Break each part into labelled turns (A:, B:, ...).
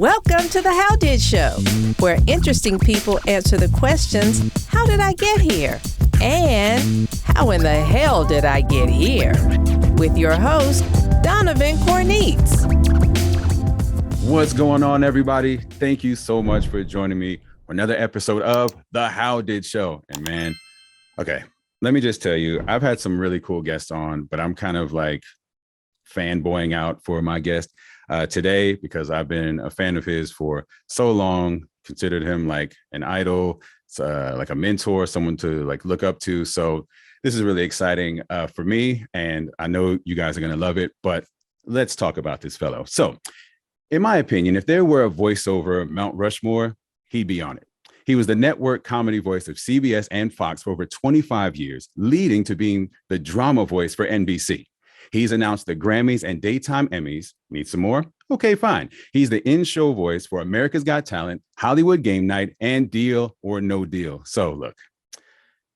A: Welcome to the How Did Show, where interesting people answer the questions, how did I get here? And how in the hell did I get here? With your host, Donovan Corneets.
B: What's going on, everybody? Thank you so much for joining me for another episode of the How Did Show. And man, okay, let me just tell you, I've had some really cool guests on, but I'm kind of like fanboying out for my guest today because I've been a fan of his for so long, considered him like an idol, like a mentor, someone to like look up to. So this is really exciting for me, and I know you guys are going to love it, but let's talk about this fellow. So in my opinion, if there were a voiceover Mount Rushmore, he'd be on it. He was the network comedy voice of CBS and Fox for over 25 years, leading to being the drama voice for NBC. He's announced the Grammys and daytime Emmys. Need some more? Okay, fine. He's the in-show voice for America's Got Talent, Hollywood Game Night, and Deal or No Deal. So look,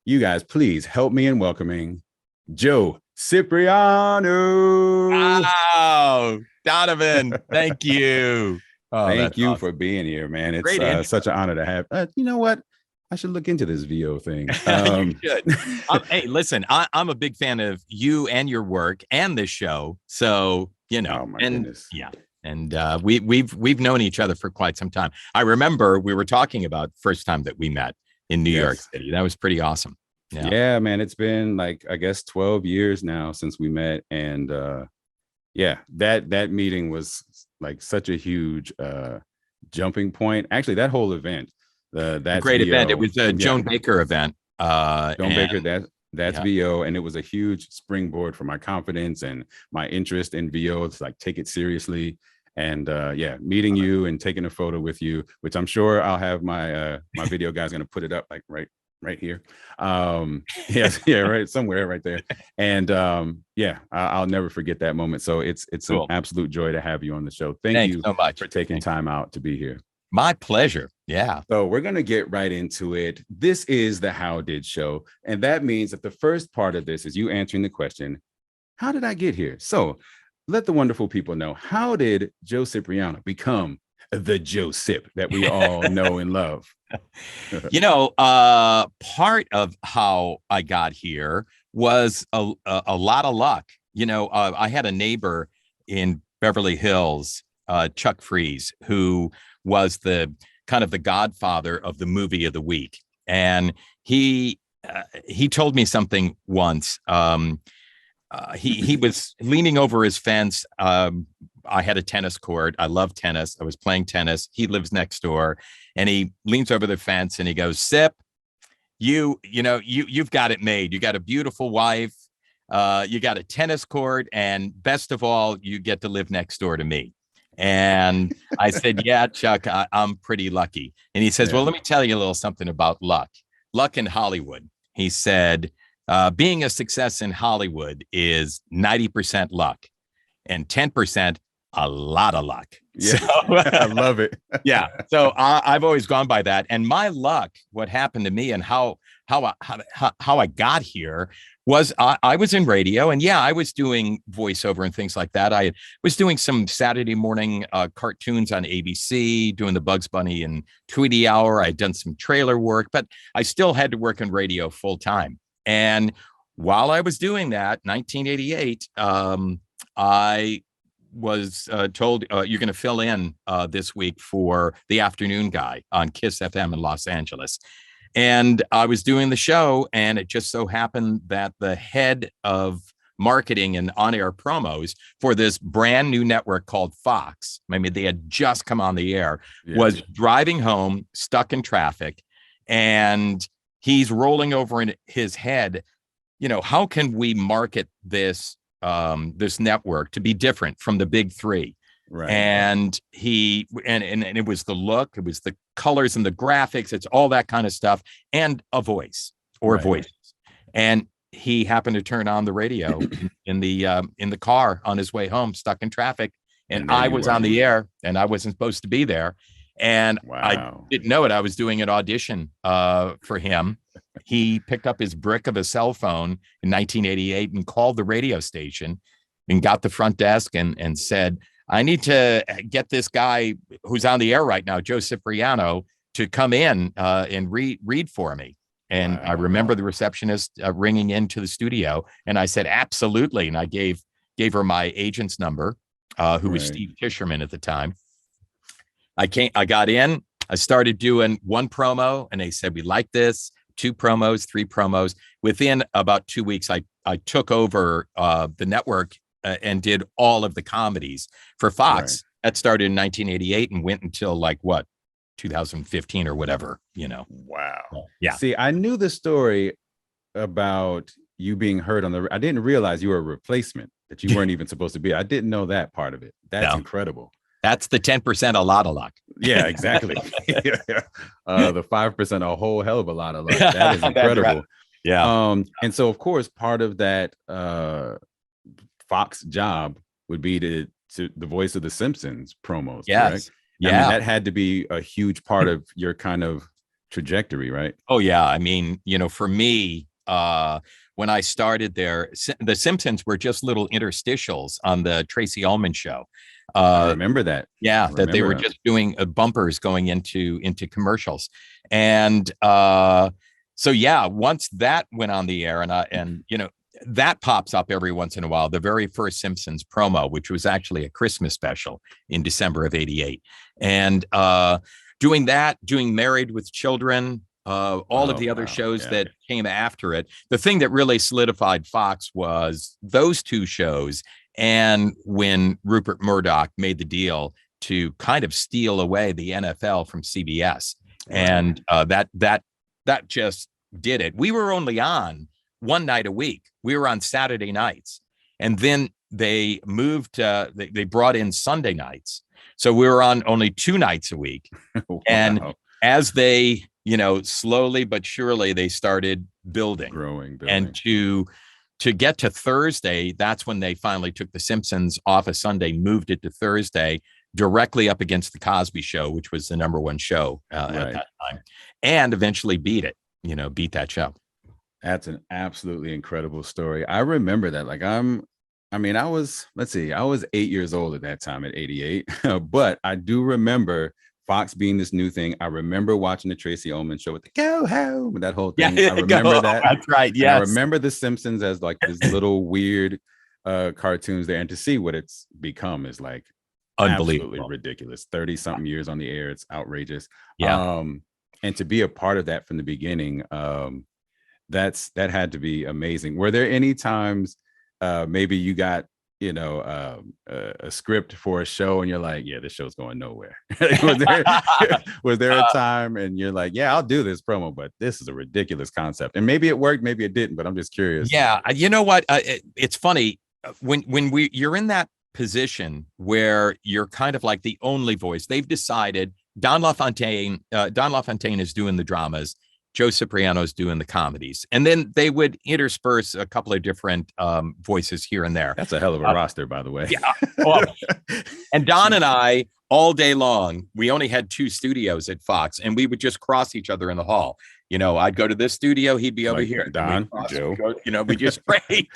B: you guys, please help me in welcoming Joe Cipriano.
C: Wow, Donovan, thank you.
B: Thank you for being here, man. It's such an honor to have. You know what? I should look into this VO thing.
C: You should. Hey, listen, I'm a big fan of you and your work and this show. So, you know,
B: goodness.
C: Yeah. And we've known each other for quite some time. I remember we were talking about first time that we met in New York City. That was pretty awesome.
B: Yeah, man. It's been like, I guess 12 years now since we met. And that meeting was like such a huge jumping point. Actually, that whole event. That's
C: great
B: VO.
C: Event. It was a Joan Baker event.
B: Baker, that's VO, and it was a huge springboard for my confidence and my interest in VO. It's like take it seriously, and meeting you and taking a photo with you, which I'm sure I'll have my my video guy's gonna put it up like right here. Right somewhere right there. And I'll never forget that moment. So it's cool. An absolute joy to have you on the show. Thank you so much for taking time out to be here.
C: My pleasure. Yeah.
B: So we're going to get right into it. This is the How Did Show. And that means that the first part of this is you answering the question, how did I get here? So let the wonderful people know, how did Joe Cipriano become the Joe Cip that we all know and love?
C: You know, part of how I got here was a lot of luck. You know, I had a neighbor in Beverly Hills, Chuck Freeze, who was the kind of the godfather of the movie of the week. And he told me something once. He was leaning over his fence. I had a tennis court. I love tennis. I was playing tennis. He lives next door, and he leans over the fence and he goes, Cip, you've got it made. You got a beautiful wife. You got a tennis court, and best of all, you get to live next door to me. And I said, yeah, Chuck, I'm pretty lucky. And he says, well, let me tell you a little something about luck in Hollywood. He said, being a success in Hollywood is 90% luck and 10% a lot of luck.
B: Yeah, so, I love it.
C: Yeah. So I've always gone by that. And my luck, what happened to me and how I got here was I was in radio, and I was doing voiceover and things like that. I was doing some Saturday morning cartoons on ABC, doing the Bugs Bunny and Tweety Hour. I'd done some trailer work, but I still had to work in radio full time. And while I was doing that, 1988, I was told you're going to fill in this week for the afternoon guy on Kiss FM in Los Angeles. And I was doing the show, and it just so happened that the head of marketing and on-air promos for this brand new network called Fox, I mean, they had just come on the air, was driving home, stuck in traffic, and he's rolling over in his head, how can we market this this network to be different from the big three?
B: Right.
C: And it was the look, it was the colors and the graphics, it's all that kind of stuff, and a voice or voices. And he happened to turn on the radio in the car on his way home, stuck in traffic, and I was on the air, and I wasn't supposed to be there. And I didn't know it. I was doing an audition for him. He picked up his brick of a cell phone in 1988 and called the radio station and got the front desk and said, I need to get this guy who's on the air right now, Joe Cipriano, to come in and read for me. And I remember the receptionist ringing into the studio, and I said, absolutely. And I gave her my agent's number, who was Steve Tisherman at the time. I got in, I started doing one promo, and they said, we like this, 2 promos, 3 promos. Within about 2 weeks, I took over the network and did all of the comedies for Fox. That started in 1988 and went until 2015 or whatever,
B: Wow.
C: Yeah.
B: See, I knew the story about you being heard I didn't realize you were a replacement, that you weren't even supposed to be. I didn't know that part of it. That's incredible.
C: That's the 10% a lot of luck.
B: Yeah, exactly. The 5% a whole hell of a lot of luck. That is incredible.
C: Right. Yeah.
B: And so of course part of that Fox job would be to the voice of the Simpsons promos.
C: Yes.
B: Correct?
C: Yeah.
B: I mean, that had to be a huge part of your kind of trajectory, right?
C: Oh yeah. I mean, for me, when I started there, the Simpsons were just little interstitials on the Tracy Ullman show.
B: I remember that.
C: Yeah, that they were just doing bumpers going into commercials. And so yeah, once that went on the air, and that pops up every once in a while. The very first Simpsons promo, which was actually a Christmas special in December of '88, and doing Married with Children, all of the other shows that came after it. The thing that really solidified Fox was those 2 shows. And when Rupert Murdoch made the deal to kind of steal away the NFL from CBS, and that just did it. We were only on one night a week. We were on Saturday nights, and then they moved. They brought in Sunday nights, so we were on only 2 nights a week. Wow. And as they, slowly but surely, they started growing, and to get to Thursday, that's when they finally took The Simpsons off of Sunday, moved it to Thursday, directly up against The Cosby Show, which was the #1 show at that time, and eventually beat that show.
B: That's an absolutely incredible story. I remember that. I was 8 years old at that time at 88, but I do remember Fox being this new thing. I remember watching the Tracy Ullman show with the go home, that whole thing.
C: Yeah,
B: I remember that.
C: That's right. Yeah.
B: I remember the Simpsons as these little weird cartoons there, and to see what it's become is
C: unbelievable,
B: absolutely ridiculous. 30-something years on the air, it's outrageous.
C: Yeah.
B: And to be a part of that from the beginning, that had to be amazing. Were there any times maybe you got a script for a show and you're like, yeah, this show's going nowhere? was there a time and you're like, yeah, I'll do this promo, but this is a ridiculous concept, and maybe it worked, maybe it didn't, but I'm just curious.
C: Yeah. You know what? It's funny when you're in that position where you're kind of like the only voice. They've decided Don LaFontaine is doing the dramas, Joe Cipriano's doing the comedies, and then they would intersperse a couple of different voices here and there.
B: That's a hell of a roster, by the way.
C: Yeah. Well, and Don and I, all day long, we only had 2 studios at Fox, and we would just cross each other in the hall. I'd go to this studio, he'd be over here.
B: Don, Joe.
C: We just trade.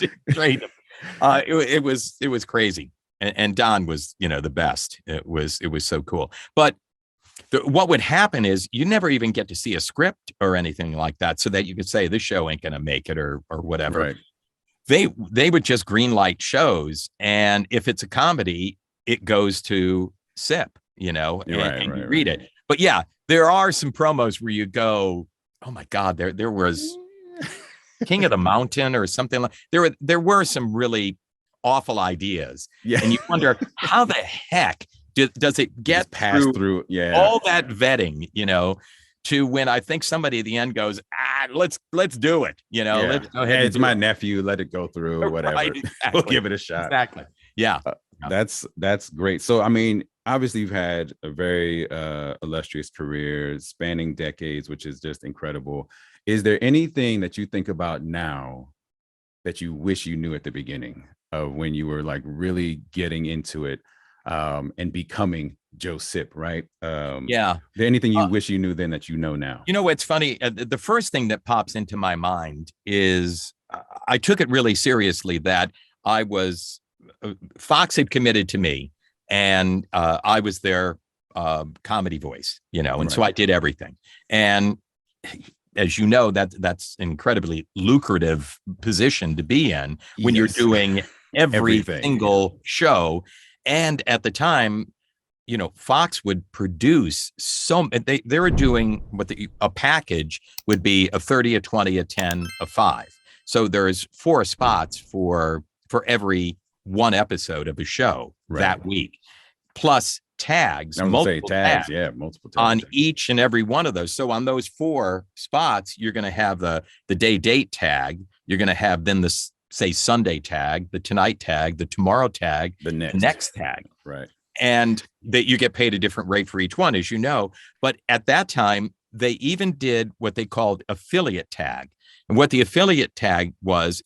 C: It was crazy, and Don was the best. It was so cool, but. What would happen is you never even get to see a script or anything like that, so that you could say this show ain't gonna make it or whatever.
B: Right.
C: They would just green light shows, and if it's a comedy, it goes to SIP, and you read it. But yeah, there are some promos where you go, oh my God, there was King of the Mountain or something like there were some really awful ideas. Yeah. And you wonder how the heck does it get
B: passed through
C: all that vetting, to when I think somebody at the end goes, let's do it, let's go ahead.
B: It's my nephew, let it go through or whatever. Right, exactly. We'll give it a shot.
C: Exactly. Yeah.
B: That's great. So, I mean, obviously you've had a very illustrious career spanning decades, which is just incredible. Is there anything that you think about now that you wish you knew at the beginning of when you were really getting into it? And becoming Joe Cip, right?
C: Yeah.
B: Is there anything you wish you knew then that you know now?
C: It's funny. The first thing that pops into my mind is I took it really seriously that Fox had committed to me and I was their comedy voice, and so I did everything. And as you know, that's an incredibly lucrative position to be in when you're doing every single show. And at the time, Fox would produce they were doing a package would be a 30, a 20, a 10, a 5. So there's 4 spots for every one episode of a show that week, plus tags, multiple tags on each and every one of those. So on those 4 spots, you're going to have the day date tag. You're going to have then the say Sunday tag, the tonight tag, the tomorrow tag, the next tag.
B: Right.
C: And that you get paid a different rate for each one, as you know. But at that time, they even did what they called affiliate tag. And what the affiliate tag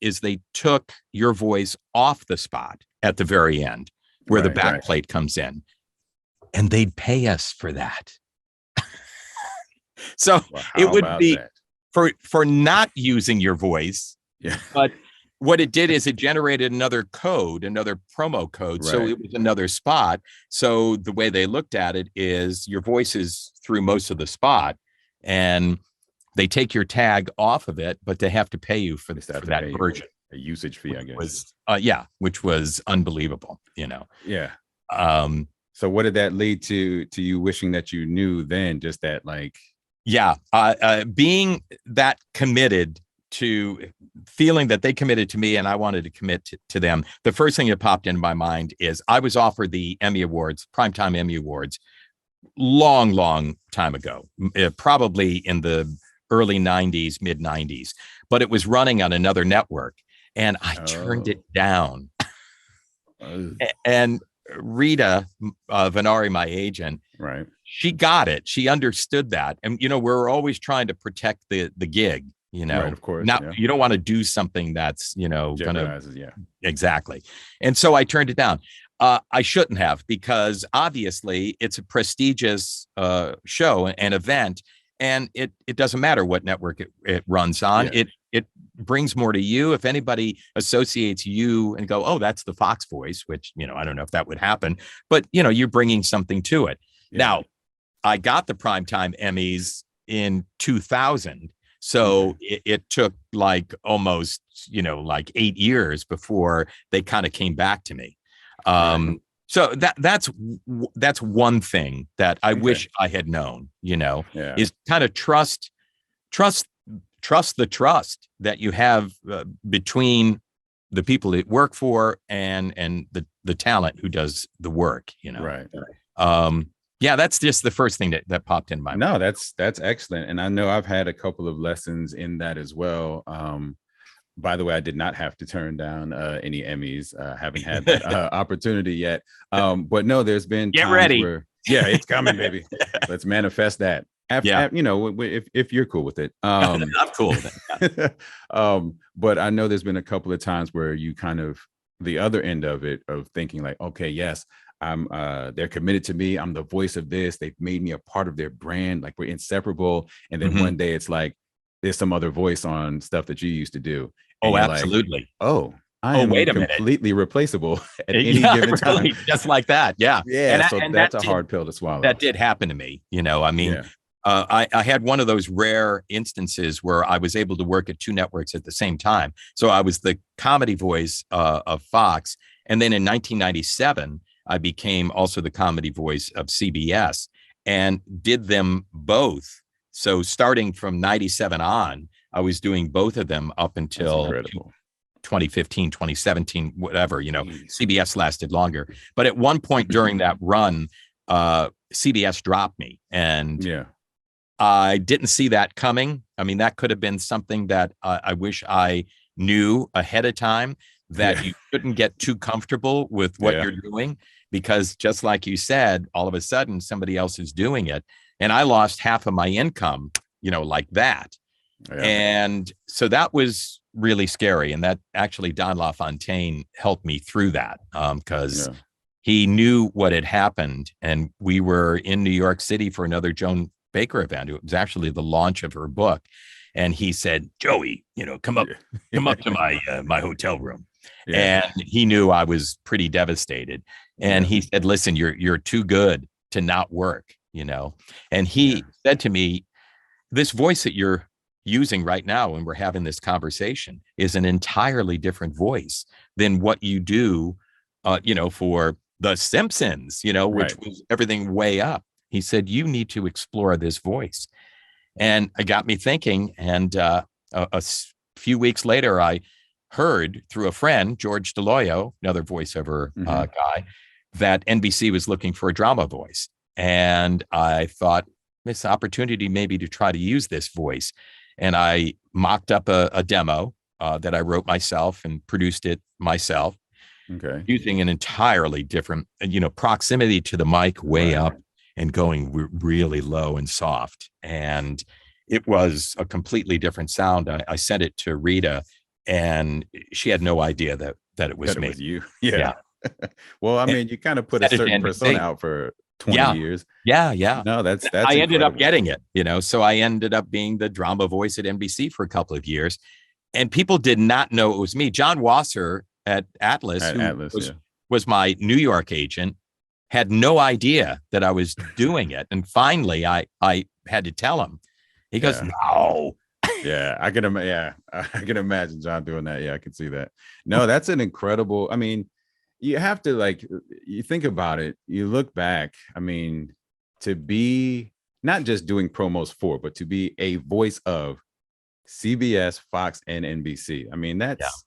C: is they took your voice off the spot at the very end where the backplate comes in. And they'd pay us for that. So it would be for not using your voice. Yeah. But what it did is it generated another promo code. So it was another spot. So the way they looked at it is your voice is through most of the spot, and they take your tag off of it, but they have to pay you for that version.
B: A usage fee, I guess.
C: Which was unbelievable,
B: Yeah. So what did that lead to you wishing that you knew then, just that
C: being that committed to feeling that they committed to me and I wanted to commit to them. The first thing that popped into my mind is I was offered the Emmy Awards, Primetime Emmy Awards, long time ago, probably in the early 90s, mid 90s, but it was running on another network and I turned it down. And Rita Venari, my agent, she got it. She understood that. And, we're always trying to protect the gig,
B: of course.
C: Now, you don't want to do something that's, exactly. And so I turned it down. I shouldn't have, because obviously it's a prestigious show and event, and it doesn't matter what network it runs on. Yeah. It brings more to you. If anybody associates you and go, oh, that's the Fox voice, which, I don't know if that would happen, but, you're bringing something to it. Yeah. Now, I got the Primetime Emmys in 2000. So it took almost, 8 years before they kind of came back to me. So that's one thing that I wish I had known, is kind of trust the trust that you have between the people that work for and the talent who does the work, that's just the first thing that popped in my mind.
B: No, that's excellent. And I know I've had a couple of lessons in that as well. By the way, I did not have to turn down any Emmys. Haven't had that opportunity yet. But no, there's been
C: times ready.
B: Where, it's coming, baby. Let's manifest that. If you're cool with it.
C: I'm cool with it.
B: But I know there's been a couple of times where you kind of the other end of it, of thinking okay, yes, they're committed to me. I'm the voice of this. They've made me a part of their brand. We're inseparable. And then one day it's there's some other voice on stuff that you used to do.
C: Oh, absolutely.
B: I am completely replaceable at any given time.
C: Just like that. Yeah.
B: Yeah. And that's a hard pill to swallow.
C: That did happen to me. I had one of those rare instances where I was able to work at 2 networks at the same time. So I was the comedy voice of Fox. And then in 1997, I became also the comedy voice of CBS and did them both. So starting from 97 on, I was doing both of them up until 2015, 2017, whatever, CBS lasted longer. But at one point during that run, CBS dropped me, and I didn't see that coming. I mean, that could have been something that I wish I knew ahead of time, that you shouldn't get too comfortable with what you're doing, because just like you said, all of a sudden somebody else is doing it. And I lost half of my income, like that. Yeah. And so that was really scary. And that actually Don LaFontaine helped me through that, because he knew what had happened. And we were in New York City for another Joan Baker event. It was actually the launch of her book. And he said, Joey, come up to my hotel room. And he knew I was pretty devastated. And he said, listen, you're too good to not work, And he said to me, this voice that you're using right now when we're having this conversation is an entirely different voice than what you do, for The Simpsons, which was everything way up. He said, you need to explore this voice. And it got me thinking. And a few weeks later, I heard through a friend, George DeLoyo, another voiceover guy, that NBC was looking for a drama voice. And I thought, this opportunity maybe to try to use this voice. And I mocked up a demo that I wrote myself and produced it myself, using an entirely different, proximity to the mic way up and going really low and soft. And it was a completely different sound. I sent it to Rita, and she had no idea that it was me.
B: It was you. Yeah. Well, I mean, you kind of put a certain persona out for 20 years.
C: Yeah.
B: No, that's
C: I ended up getting it, so I ended up being the drama voice at NBC for a couple of years, and people did not know it was me. John Wasser at Atlas, was my New York agent, had no idea that I was doing it. And finally I had to tell him. He goes, no.
B: I can imagine John doing that. Yeah, I can see that. No, that's an incredible, I mean, you have to you think about it, you look back, I mean, to be not just doing promos for, but to be a voice of CBS, Fox, and NBC. I mean, that's,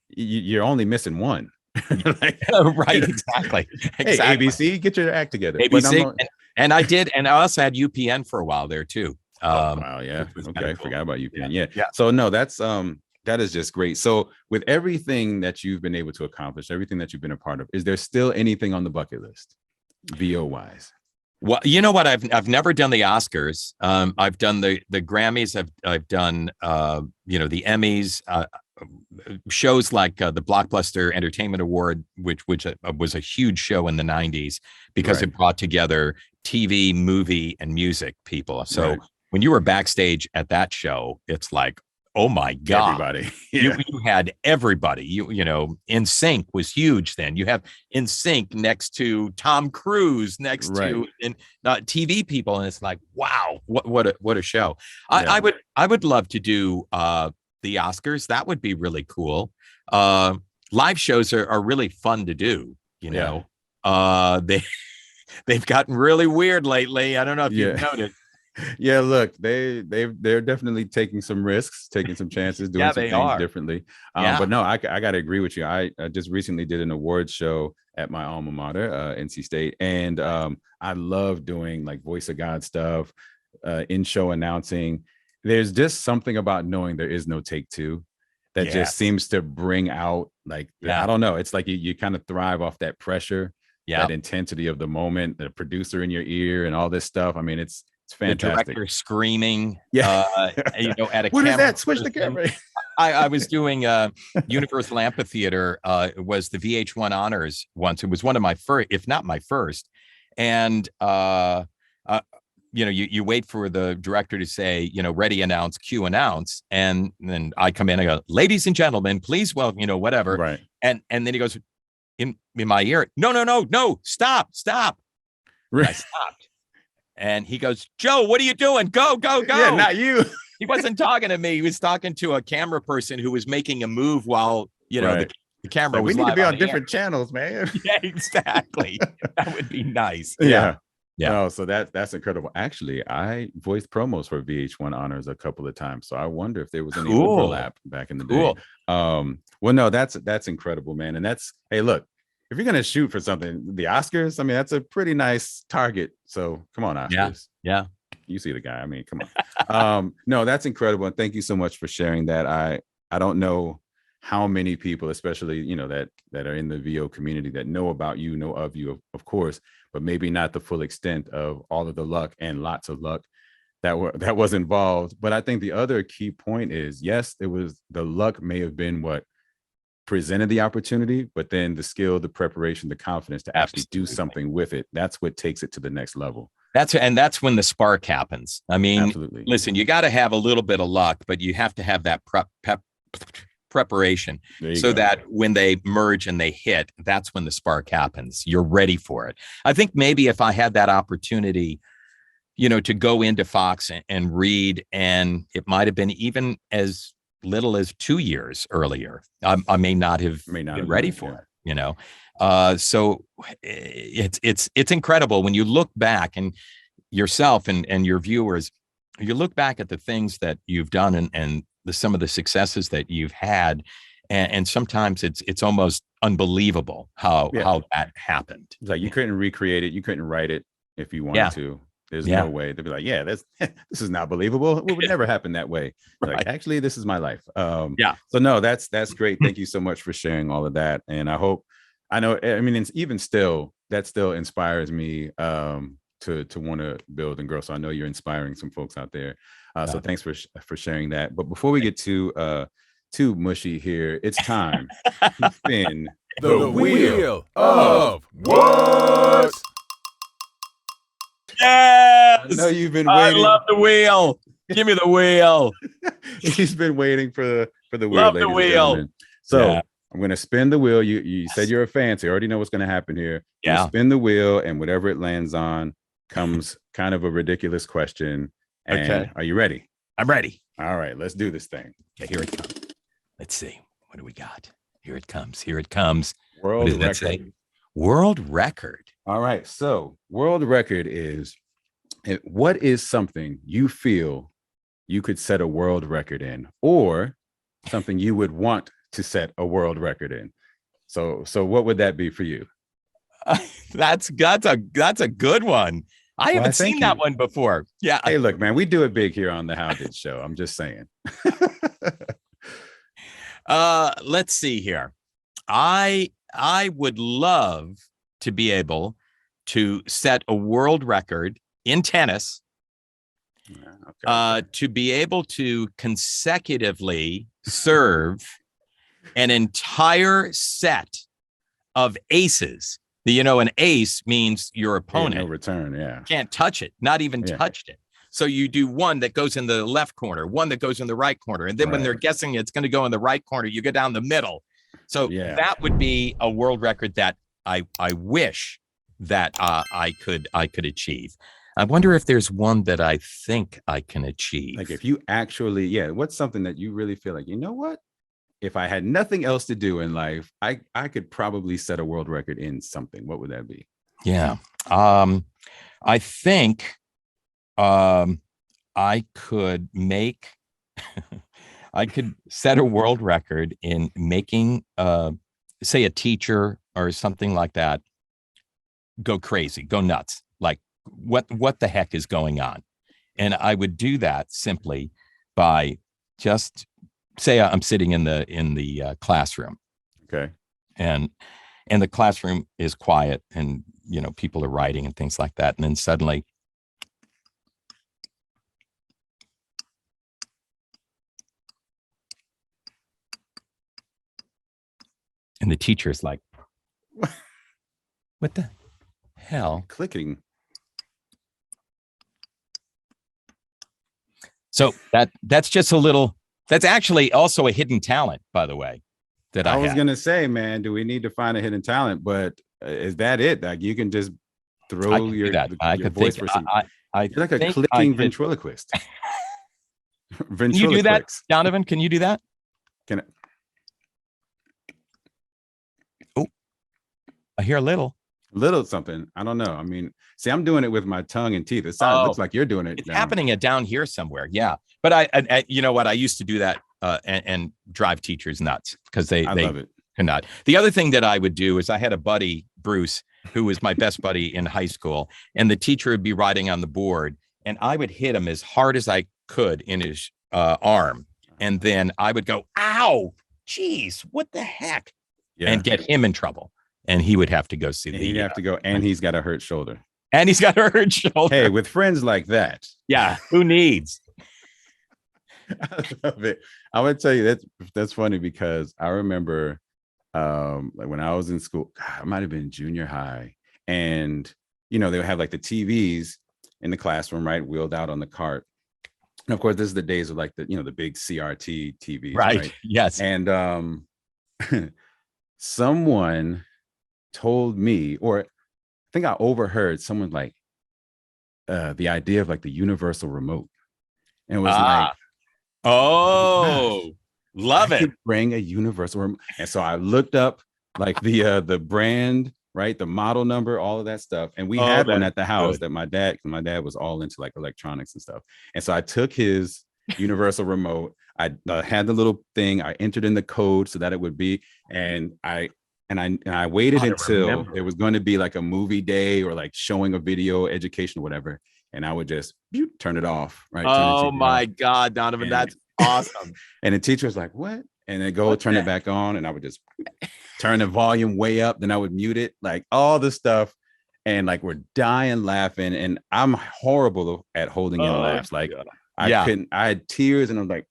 B: you're only missing one.
C: Right, exactly.
B: Hey, ABC, get your act together.
C: ABC, and I did, and I also had UPN for a while there too.
B: Wow, yeah. Okay,
C: cool.
B: Forgot about UPN. Yeah. So no, that's that is just great. So with everything that you've been able to accomplish, everything that you've been a part of, is there still anything on the bucket list, VO wise?
C: Well, you know what? I've never done the Oscars. I've done the Grammys. I've done the Emmys. Shows like the Blockbuster Entertainment Award, which was a huge show in the 90s because it brought together TV, movie, and music people. So when you were backstage at that show, it's like, oh my God,
B: everybody.
C: You had everybody. In Sync was huge then. You have In Sync next to Tom Cruise, next to TV people, and it's like, wow, what a show. I would love to do the Oscars. That would be really cool. Live shows are really fun to do. They've gotten really weird lately. I don't know if you've noticed.
B: Yeah, look, they're definitely taking some risks, taking some chances, doing some things differently. But no, I got to agree with you. I just recently did an awards show at my alma mater, NC State, and I love doing like voice of God stuff, in-show announcing. There's just something about knowing there is no take two that just seems to bring out I don't know. It's like you kind of thrive off that pressure, that intensity of the moment, the producer in your ear and all this stuff. I mean, it's fantastic.
C: The director screaming, at a
B: what
C: camera.
B: Is that? Switch the camera.
C: I was doing Universal Amphitheater. It was the VH1 honors once. It was one of my first, if not my first. And you wait for the director to say, ready, announce, cue, announce. And then I come in, I go, ladies and gentlemen, please welcome, whatever.
B: Right.
C: And then he goes in my ear, no, stop.
B: Right.
C: I stopped. And he goes, Joe, what are you doing? Go.
B: Yeah, not you.
C: He wasn't talking to me. He was talking to a camera person who was making a move while, the camera was
B: we need to be on different
C: air.
B: channels, man.
C: Yeah, exactly. That would be nice.
B: Yeah. Oh, so that's incredible. Actually, I voiced promos for VH1 honors a couple of times. So I wonder if there was any overlap back in the day. Well, no, that's incredible, man. And hey, look, if you're going to shoot for something, the Oscars, I mean, that's a pretty nice target. So come on, Oscars.
C: Yeah.
B: You see the guy. I mean, come on. No, that's incredible. And thank you so much for sharing that. I don't know how many people, especially, that are in the VO community that know about you, know of you, of course, but maybe not the full extent of all of the luck and lots of luck that was involved. But I think the other key point is, yes, the luck may have been what presented the opportunity, but then the skill, the preparation, the confidence to actually do something with it. That's what takes it to the next level.
C: That's when the spark happens. I mean,
B: absolutely.
C: Listen, you got to have a little bit of luck, but you have to have that preparation so that when they merge and they hit, that's when the spark happens. You're ready for it. I think maybe if I had that opportunity, to go into Fox and read, and it might have been even as little as 2 years earlier, I may not have been ready for it, so it's incredible when you look back, and yourself and your viewers, you look back at the things that you've done and some of the successes that you've had, and sometimes it's almost unbelievable how that happened.
B: It's like you couldn't recreate it, you couldn't write it if you wanted to. There's no way to be like, this is not believable. It would never happen that way. Like, actually, this is my life. So no, that's great. Thank you so much for sharing all of that. And it's even still, that still inspires me to want to build and grow. So I know you're inspiring some folks out there. So thanks for sharing that. But before we get too mushy here, it's time to spin
D: the wheel of what?
C: Yes!
B: I know you've been waiting.
C: I love the wheel. Give me the wheel.
B: He's been waiting for the wheel.
C: Love the wheel.
B: So I'm going to spin the wheel. You said you're a fan, so you already know what's going to happen here. Spin the wheel, and whatever it lands on comes kind of a ridiculous question. And are you ready?
C: I'm ready.
B: All right, let's do this thing.
C: Okay, here it comes. Let's see. What do we got? Here it comes. Here it comes.
B: World record.
C: World record.
B: All right. So world record is, what is something you feel you could set a world record in, or something you would want to set a world record in? So what would that be for you?
C: That's a good one. I haven't seen that one before. Yeah.
B: Hey, look, man, we do it big here on the How Did Show. I'm just saying.
C: Let's see here. I would love to be able to set a world record in tennis, to be able to consecutively serve an entire set of aces. An ace means your opponent
B: no return,
C: can't touch it, not even touched it. So you do one that goes in the left corner, one that goes in the right corner, and then when they're guessing it's going to go in the right corner, you go down the middle. So that would be a world record that I wish that I could achieve. I wonder if there's one that I think I can achieve.
B: Like if you actually, what's something that you really feel like, you know what? If I had nothing else to do in life, I could probably set a world record in something. What would that be?
C: Yeah. I think I could make, I could set a world record in making, say, a teacher or something like that go crazy, go nuts. Like what the heck is going on? And I would do that simply by just say I'm sitting in the classroom.
B: Okay.
C: And the classroom is quiet, and people are writing and things like that. And then suddenly and the teacher's like, what the hell?
B: Clicking.
C: So that's just a little, that's actually also a hidden talent, by the way, that I
B: was going to say, man, do we need to find a hidden talent? But is that it? Like you can just throw your voice for some. You're like a clicking ventriloquist.
C: Can you do that, Donovan? Can you do that?
B: Can I?
C: Oh, I hear a little
B: something. I don't know. I mean, see, I'm doing it with my tongue and teeth. It looks like you're doing it.
C: It's happening down here somewhere. Yeah. But I you know what? I used to do that and drive teachers nuts because they
B: love it.
C: Cannot. The other thing that I would do is I had a buddy, Bruce, who was my best buddy in high school, and the teacher would be writing on the board, and I would hit him as hard as I could in his arm. And then I would go, ow, geez, what the heck? Yeah. And get him in trouble. And he would have to go see
B: he'd have to go, and he's got a hurt shoulder.
C: And he's got a hurt shoulder.
B: Hey, with friends like that.
C: Yeah, who needs?
B: I love it. I would tell you that's funny because I remember like when I was in school, I might have been junior high, and they would have like the TVs in the classroom, right, wheeled out on the cart. And of course, this is the days of like the big CRT TVs,
C: Right. Yes.
B: And someone told me, or I think I overheard someone like the idea of like the universal remote, and it was like,
C: oh, love it.
B: Bring a universal remote. And so I looked up like the brand, right, the model number, all of that stuff, and we had one at the house that my dad was all into like electronics and stuff. And so I took his universal remote. I had the little thing. I entered in the code so that it would be, and I waited until it was going to be like a movie day or like showing a video, education, whatever. And I would just turn it off. Right.
C: Oh my God, Donovan, that's awesome.
B: And the teacher was like, "What?" And then turn it back on. And I would just turn the volume way up. Then I would mute it, like all this stuff. And like, we're dying laughing. And I'm horrible at holding in laughs. Like I had tears, and I'm like,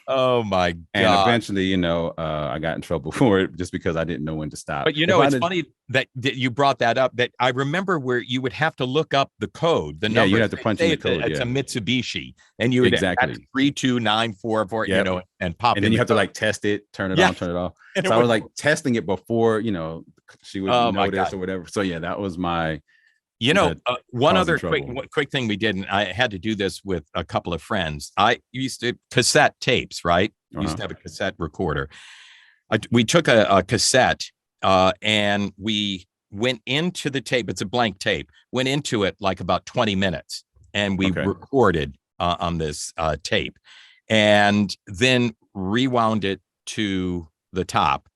B: oh my God. And eventually, I got in trouble for it just because I didn't know when to stop.
C: But it's funny that you brought that up, that I remember where you would have to look up the code, the number.
B: You have to punch in the code.
C: It's a Mitsubishi, and you would exactly 32944, and pop.
B: And then you have to like test it, turn it on, turn it off. So I was like testing it before, she would notice or whatever. So yeah, that was my.
C: One other quick thing we did, and I had to do this with a couple of friends. I used to cassette tapes, right? We used to have a cassette recorder. We took a cassette and we went into the tape. It's a blank tape. Went into it like about 20 minutes, and we recorded on this tape, and then rewound it to the top,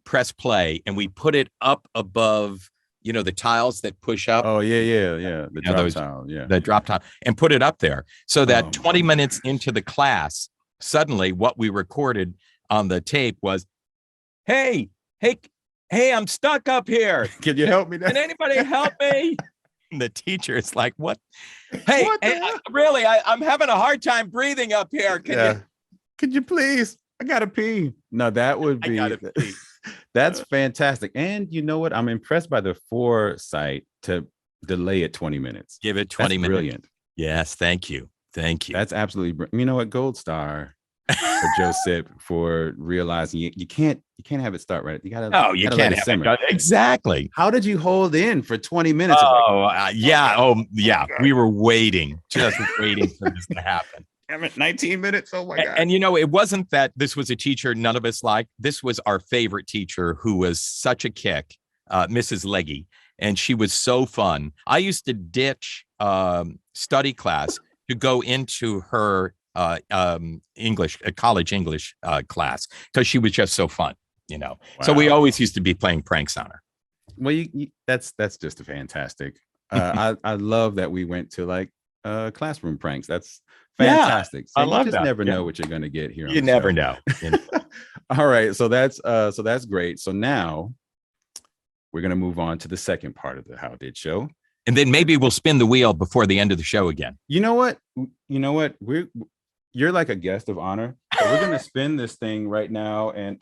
C: press play, and we put it up above the tiles that push up.
B: Oh, yeah. The drop tile. Yeah.
C: The drop tile, and put it up there so that 20 minutes into the class, suddenly what we recorded on the tape was, hey, I'm stuck up here.
B: Can you help me?
C: Can anybody help me? And the teacher is like, what? Hey, really, I'm having a hard time breathing up here.
B: Could you please? I gotta pee. No, that would be. I gotta pee. That's fantastic. And you know what? I'm impressed by the foresight to delay it 20 minutes.
C: Give it 20 minutes.
B: Brilliant.
C: Yes. Thank you.
B: That's absolutely brilliant. You know what? Gold star for Joe Cip for realizing you can't have it start right. You gotta.
C: You can't have it. Exactly.
B: How did you hold in for 20 minutes?
C: We were waiting, just waiting for this to happen.
B: 19 minutes. Oh my God.
C: And it wasn't that this was a teacher none of us liked. This was our favorite teacher, who was such a kick, Mrs. Leggy. And she was so fun. I used to ditch study class to go into her college English class, because she was just so fun, Wow. So we always used to be playing pranks on her.
B: Well, that's just a fantastic. I love that we went to like classroom pranks. That's fantastic. So
C: I love
B: you just never know what you're going to get here.
C: You never know.
B: All right. So that's great. So now we're going to move on to the second part of the How Did Show.
C: And then maybe we'll spin the wheel before the end of the show again.
B: You know what? You're like a guest of honor. So we're going to spin this thing right now. And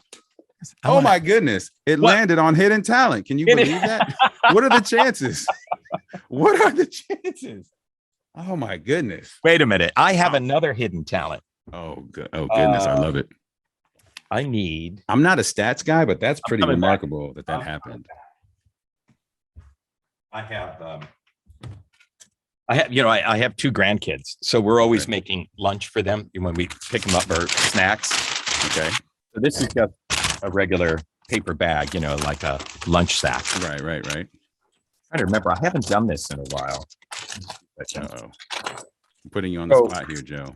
B: oh my goodness, it landed on Hidden Talent. Can you believe that? What are the chances? What are the chances? Oh my goodness.
C: Wait a minute. I have another hidden talent.
B: Oh, good. Oh goodness. I love it.
C: I'm
B: not a stats guy, but that's pretty remarkable that happened.
C: I have two grandkids, so we're always making lunch for them when we pick them up, or snacks.
B: Okay.
C: So this is just a regular paper bag, like a lunch sack.
B: Right.
C: I'm trying to remember. I haven't done this in a while.
B: I'm putting you on the spot here, Joe.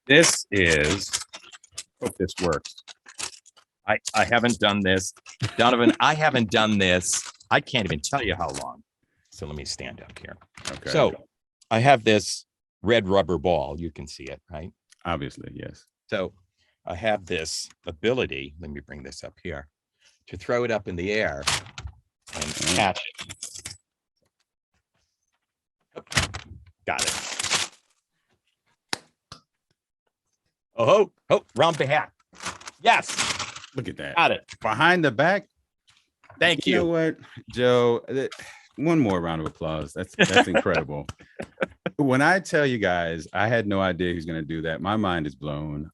C: This is, hope this works. I haven't done this. Donovan, I haven't done this. I can't even tell you how long. So let me stand up here.
B: Okay.
C: So I have this red rubber ball. You can see it, right?
B: Obviously, yes.
C: So I have this ability, let me bring this up here, to throw it up in the air and catch it. Got it. Oh, round the hat. Yes.
B: Look at that.
C: Got it.
B: Behind the back.
C: Thank you.
B: You know what, Joe? One more round of applause. That's incredible. When I tell you guys, I had no idea he's going to do that. My mind is blown.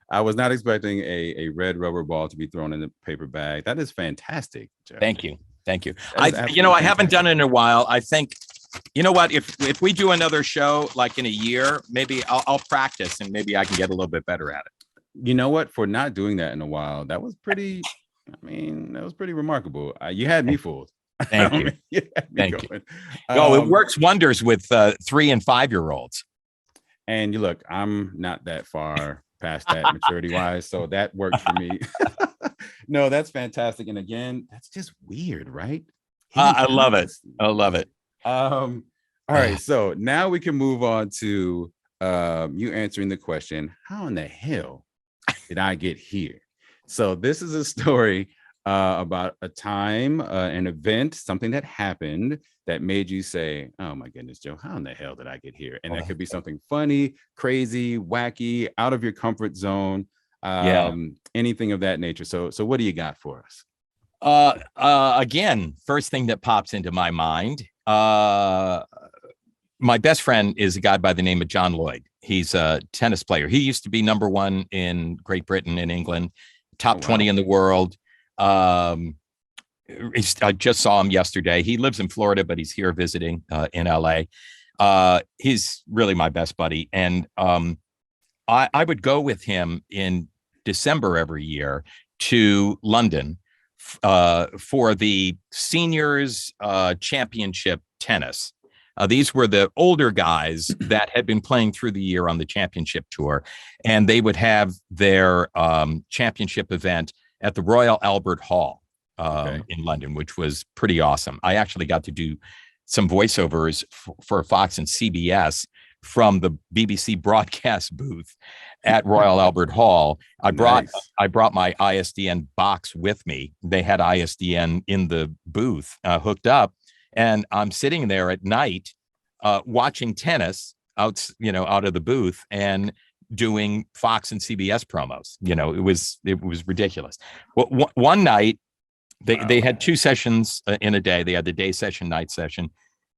B: I was not expecting a red rubber ball to be thrown in the paper bag. That is fantastic, Jeff.
C: Thank you.
B: I
C: haven't done it in a while. I think, you know what, if we do another show like in a year, maybe I'll practice and maybe I can get a little bit better at it.
B: You know what? For not doing that in a while, that was pretty. That was pretty remarkable. You had me fooled.
C: Thank you. Thank you. It works wonders with 3 and 5-year-olds.
B: And you look, I'm not that far past that maturity wise, so that works for me. No, that's fantastic. And again, that's just weird, right?
C: I love it.
B: All right, so now we can move on to you answering the question, how in the hell did I get here? So this is a story about a time, an event, something that happened that made you say, oh my goodness, Joe, how in the hell did I get here? And that could be something funny, crazy, wacky, out of your comfort zone, anything of that nature. So what do you got for us?
C: Again, first thing that pops into my mind, my best friend is a guy by the name of John Lloyd. He's a tennis player. He used to be number 1 in Great Britain and England, top 20 in the world. I just saw him yesterday. He lives in Florida, but he's here visiting in LA. He's really my best buddy. And I would go with him in December every year to London for the seniors championship tennis. These were the older guys that had been playing through the year on the championship tour, and they would have their championship event at the Royal Albert Hall in London, which was pretty awesome. I actually got to do some voiceovers for Fox and CBS from the BBC broadcast booth at Royal Albert Hall. I brought my ISDN box with me. They had ISDN in the booth hooked up, and I'm sitting there at night watching tennis out of the booth and doing Fox and CBS promos. It was ridiculous. Well, one night they had 2 sessions in a day. They had the day session, night session.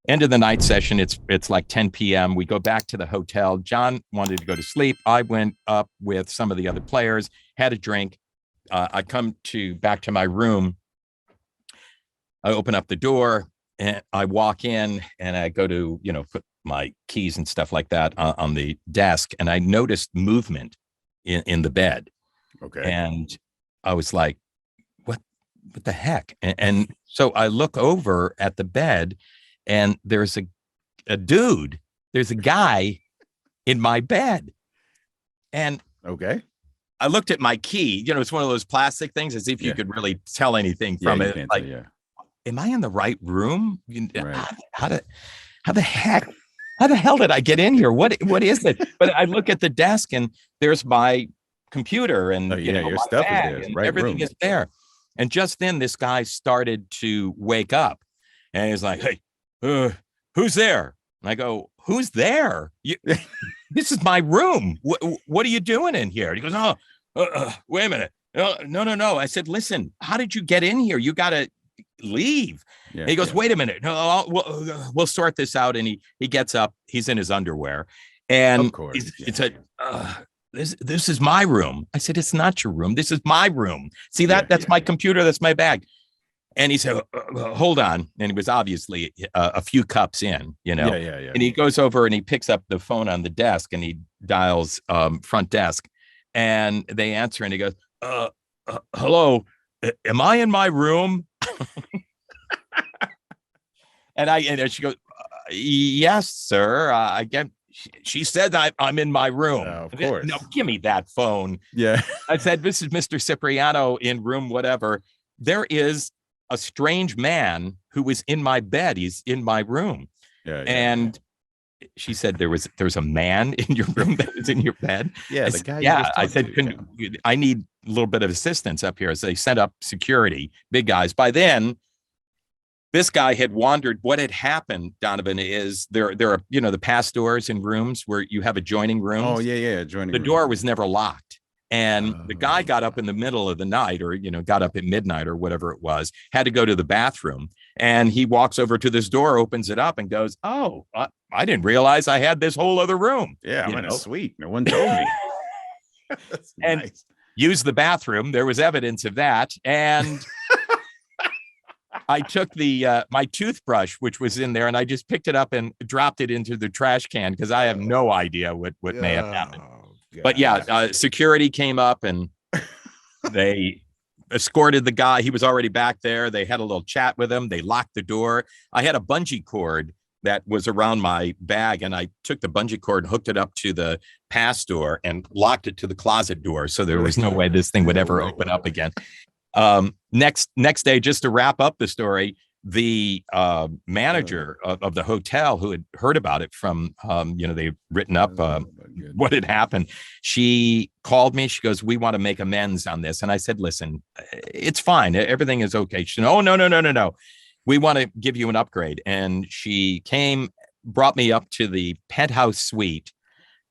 C: End of the night session, it's like 10 p.m. We go back to the hotel. John wanted to go to sleep. I went up with some of the other players, had a drink. I come back to my room. I open up the door and I walk in and I go to, put my keys and stuff like that on the desk. And I noticed movement in the bed.
B: Okay.
C: And I was like, what the heck? And so I look over at the bed and there's a dude, there's a guy in my bed. And
B: okay.
C: I looked at my key, it's one of those plastic things as if you could really tell anything from it. Like, am I in the right room?
B: Right.
C: How the hell did I get in here? What is it? But I look at the desk and there's my computer and
B: your stuff is there.
C: And
B: right
C: everything
B: room.
C: is there. And just then this guy started to wake up and he's like, hey, who's there? And I go, who's there? This is my room. What are you doing in here? And he goes, wait a minute. No. I said, listen, how did you get in here? You got to leave. Yeah, he goes, wait a minute. No, we'll sort this out. And he gets up. He's in his underwear. And
B: of course,
C: he said, this is my room. I said, it's not your room. This is my room. See that's my computer. That's my bag. And he said, hold on. And he was obviously a few cups in,
B: Yeah.
C: And he goes over and he picks up the phone on the desk and he dials front desk and they answer and he goes, hello, am I in my room? and she goes, yes, sir. I get. She said I'm in my room.
B: Of course.
C: No, give me that phone.
B: Yeah.
C: I said, this is Mr. Cipriano in room whatever. There is a strange man who was in my bed. He's in my room.
B: Yeah.
C: And she said there's a man in your room that was in your bed.
B: Yeah.
C: I said, I need a little bit of assistance up here. So they sent up security, big guys. By then, this guy had wandered. What had happened, Donovan, is there are, the pass doors in rooms where you have adjoining rooms.
B: Oh, yeah. Adjoining.
C: The door was never locked. And the guy got up in the middle of the night, or, got up at midnight or whatever it was, had to go to the bathroom. And he walks over to this door, opens it up and goes, "Oh, I didn't realize I had this whole other room."
B: Yeah, I'm in a suite. No one told me. That's
C: and
B: nice.
C: Used the bathroom. There was evidence of that. And I took my toothbrush, which was in there, and I just picked it up and dropped it into the trash can because I have no idea what may have happened.
B: God.
C: But yeah, security came up and they escorted the guy. He was already back there. They had a little chat with him. They locked the door. I had a bungee cord that was around my bag, and I took the bungee cord and hooked it up to the pass door and locked it to the closet door. So there was no way this thing would ever open up again. Next day, just to wrap up the story, the manager of the hotel, who had heard about it from, they'd written up what had happened. She called me. She goes, "We want to make amends on this." And I said, "Listen, it's fine. Everything is okay." She said, "Oh, no. We want to give you an upgrade." And she came, brought me up to the penthouse suite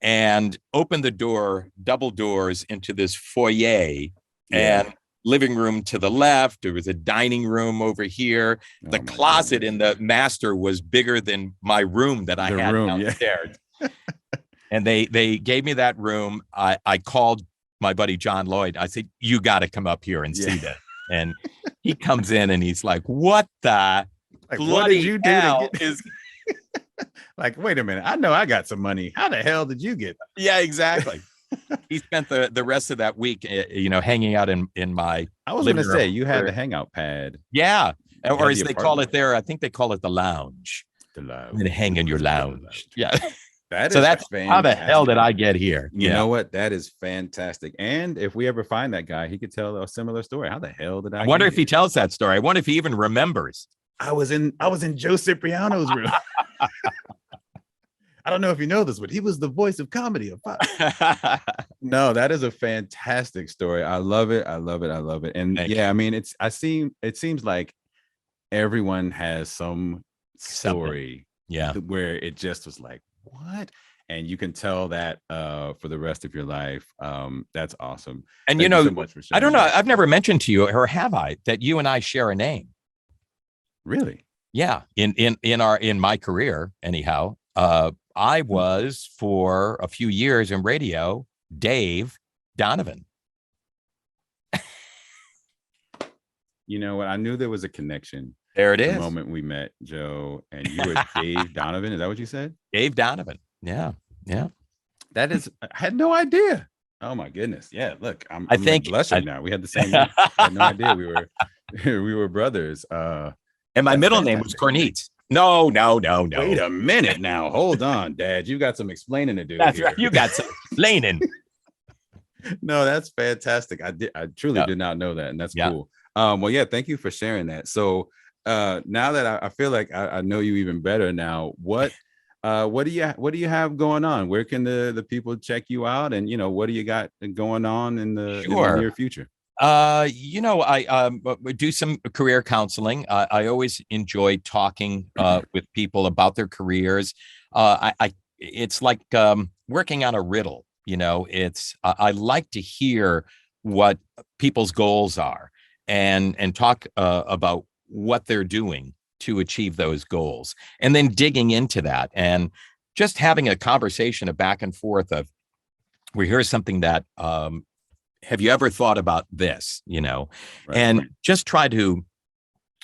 C: and opened the door, double doors into this foyer and living room to the left. There was a dining room over here. The closet in the master was bigger than my room that I had downstairs. And they gave me that room. I called my buddy John Lloyd. I said, "You got to come up here and see this." And he comes in and he's like, "What the bloody
B: what did you do
C: hell
B: to get
C: is?"
B: Like, wait a minute. I know I got some money. How the hell did you get?
C: Yeah, exactly. He spent the rest of that week, hanging out in my.
B: I was going to say, you had the hangout pad.
C: Yeah. Or as
B: the
C: they call it there, I think they call it the lounge.
B: The lounge.
C: I'm going to hang in your lounge. Yeah.
B: That's
C: fantastic. How the hell did I get here?
B: You know what? That is fantastic. And if we ever find that guy, he could tell a similar story. How the hell did I
C: wonder if he tells that story. I wonder if he even remembers.
B: I was in Joe Cipriano's room. I don't know if you know this, but he was the voice of comedy. No, that is a fantastic story. I love it. And I mean, it seems like everyone has some story where it just was like, what? And you can tell that for the rest of your life. That's awesome.
C: And Thank you so much for sharing. I don't know. I've never mentioned to you, or have I, that you and I share a name.
B: Really?
C: Yeah. In my career, anyhow. I was for a few years in radio, Dave Donovan.
B: You know what? I knew there was a connection.
C: There it is.
B: The moment we met, Joe, and you were Dave Donovan. Is that what you said?
C: Dave Donovan. Yeah.
B: That is, I had no idea. Oh my goodness. Yeah. Look, I'm like blushing now. We had the same name. I had no idea we were brothers.
C: And my middle name was Cornette. No.
B: Wait a minute now. Hold on, Dad. You got some explaining to do.
C: That's right. You got some explaining.
B: No, that's fantastic. I truly did not know that, and that's cool. Well, yeah, thank you for sharing that. So now that I feel like I know you even better now, what do you have going on? Where can the people check you out? And what do you got going on in the near future?
C: I do some career counseling. I always enjoy talking with people about their careers. It's like working on a riddle. I like to hear what people's goals are and talk about what they're doing to achieve those goals, and then digging into that and just having a conversation, a back and forth of, we hear something that, have you ever thought about this, right. And just try to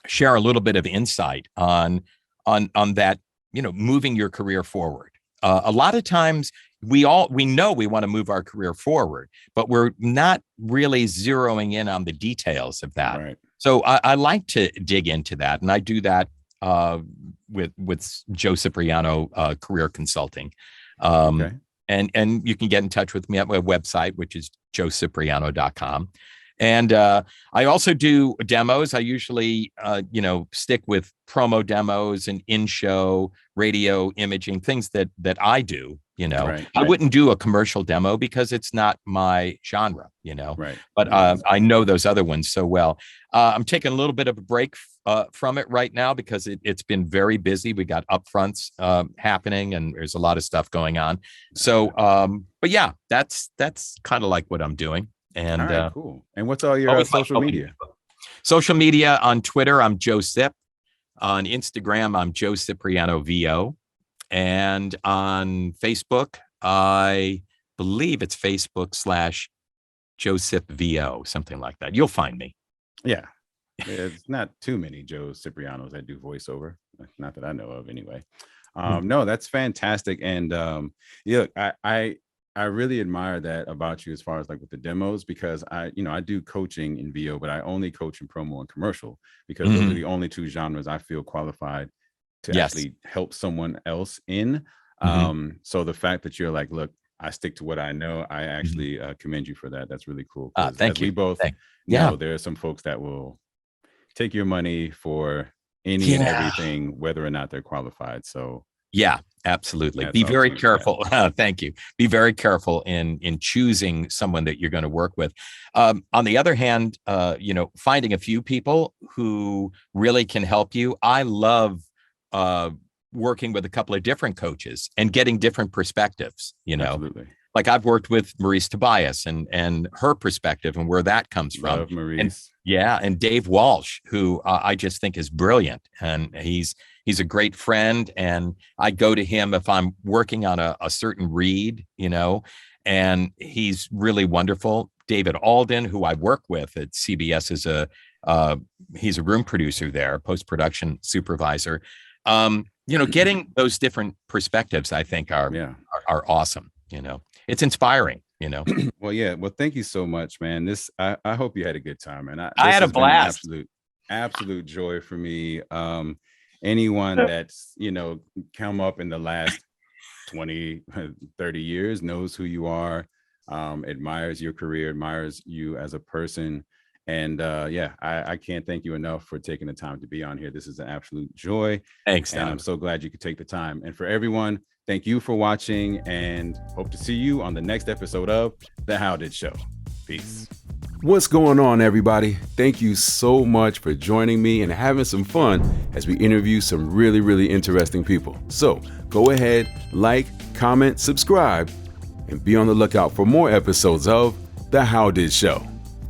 C: share a little bit of insight on that, moving your career forward. A lot of times we know we want to move our career forward, but we're not really zeroing in on the details of that.
B: Right.
C: So I like to dig into that, and I do that with Joe Cipriano Career Consulting. Okay. And you can get in touch with me at my website, which is joecipriano.com. And I also do demos. I usually, stick with promo demos and in-show radio imaging, things that I do. I wouldn't do a commercial demo because it's not my genre,
B: Right.
C: But I know those other ones so well. I'm taking a little bit of a break from it right now because it's been very busy. We got upfronts happening and there's a lot of stuff going on. So, but yeah, that's kind of like what I'm doing. And
B: all right, cool. And what's all your social media?
C: Social media on Twitter, I'm Joe Cip. On Instagram, I'm Joe Cipriano VO. And on Facebook, I believe it's Facebook/Joe Cip VO, something like that. You'll find me.
B: Yeah. It's not too many Joe Ciprianos that do voiceover. Not that I know of anyway. No, that's fantastic. And I really admire that about you as far as like with the demos, because I do coaching in VO, but I only coach in promo and commercial because those are the only two genres I feel qualified to actually help someone else in. So the fact that you're like, look, I stick to what I know, I actually commend you for that. That's really cool.
C: Thank you.
B: We both know there are some folks that will take your money for any and everything, whether or not they're qualified. So
C: yeah, absolutely. Be very careful. Thank you. Be very careful in choosing someone that you're going to work with. On the other hand, finding a few people who really can help you. I love working with a couple of different coaches and getting different perspectives,
B: Absolutely.
C: Like I've worked with Maurice Tobias and her perspective and where that comes from.
B: Love Maurice.
C: And Dave Walsh, who I just think is brilliant. And he's a great friend. And I go to him if I'm working on a certain read, and he's really wonderful. David Alden, who I work with at CBS, he's a room producer there, post-production supervisor. Getting those different perspectives, I think are awesome. It's inspiring,
B: Well, yeah. Well, thank you so much, man. I hope you had a good time, and
C: I had a blast.
B: Absolute joy for me. Anyone that's, come up in the last 20, 30 years knows who you are, admires your career, admires you as a person. And I can't thank you enough for taking the time to be on here. This is an absolute joy.
C: Thanks, Don.
B: And I'm so glad you could take the time. And for everyone, thank you for watching and hope to see you on the next episode of The How Did Show. Peace.
D: What's going on, everybody? Thank you so much for joining me and having some fun as we interview some really, really interesting people. So go ahead, like, comment, subscribe, and be on the lookout for more episodes of The How Did Show.